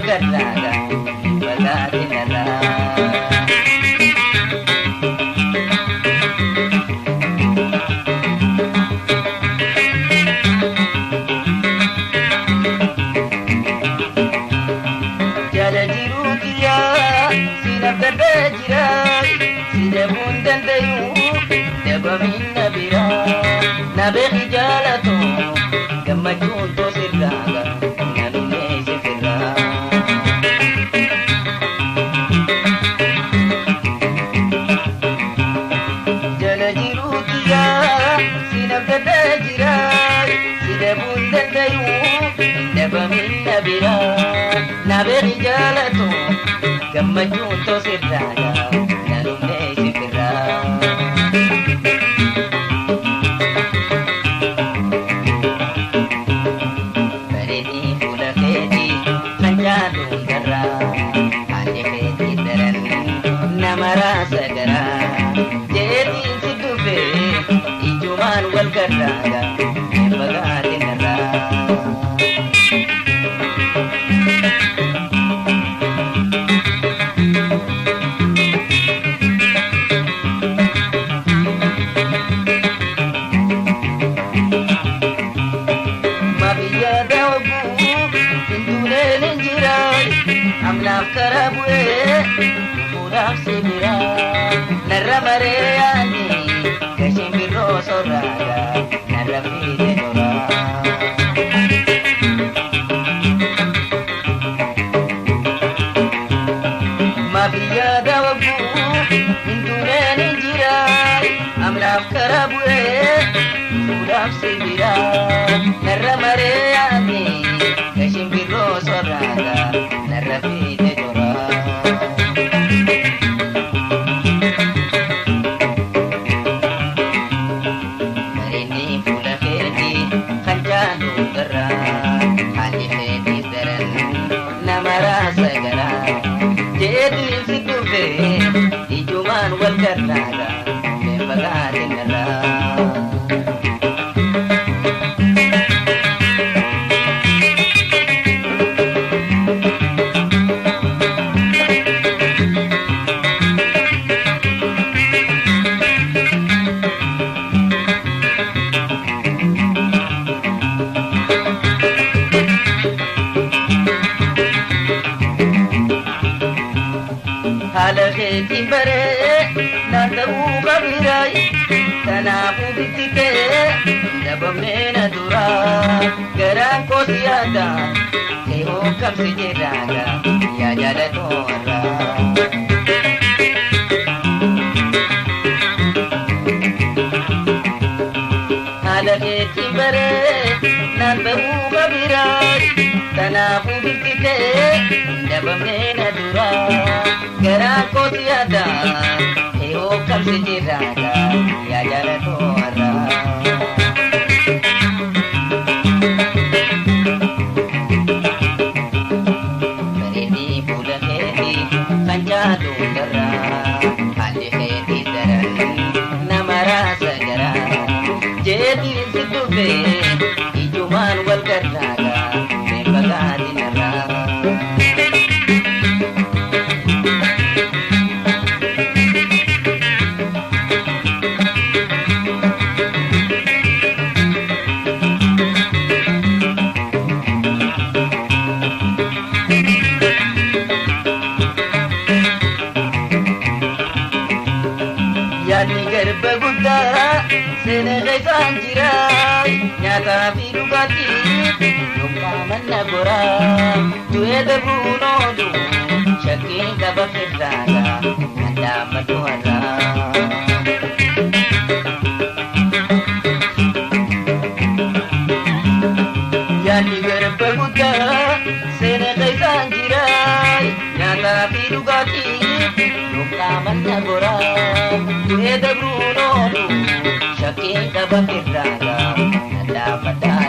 والكراغا بغاتنا را جالا جيروتيا سينب دردجراي سيدبون دنديو دبا من نبرا نبغي جالتو كما جونتو سراغا نانوني سفرا جالا جيروتيا سينب دردجراي سيدبون دنديو دبا من نبرا نبغي جالتو كما جونتو سراغا نانوني سفرا Marasa gara jadi sidufe ijuman wal karaga bagatin ra mabiya dawu indule lenjirai amna karabue Sibira narra mareani kashimiro soraga narra fide dora mabiya dawagu indule ninjirai amraf karabue uraf sibira narra mareani kashimiro soraga narra fide dora Marasa gara jadi sidufe ijuman wal karaga bagatin ra Halaketi bare nanda ugabirai tanafu bitike dabamena dura garan ko siada keho kam sejeraga ya jada tora halaketi bare nanda ugabirai tanafu bitike dabamena dura Gara ko tiada, eo kam sejiraga, ya jala tora. Berini pula heti, kanja dungara, handi heti daran, nama rasa gara. Jadi sidufe, ijuman wal karaga, bagatin ra. Yani garba gudda sene gaisan jirai nyata bidugati lumpa manna gora tuhe debuno du shakki kaba firraga nanda maduara Yani garba gudda sene gaisan jirai nyata bidugati lumpa manna gora Tuhe de Bruno, Shaki da Bakiraga, Nada Mata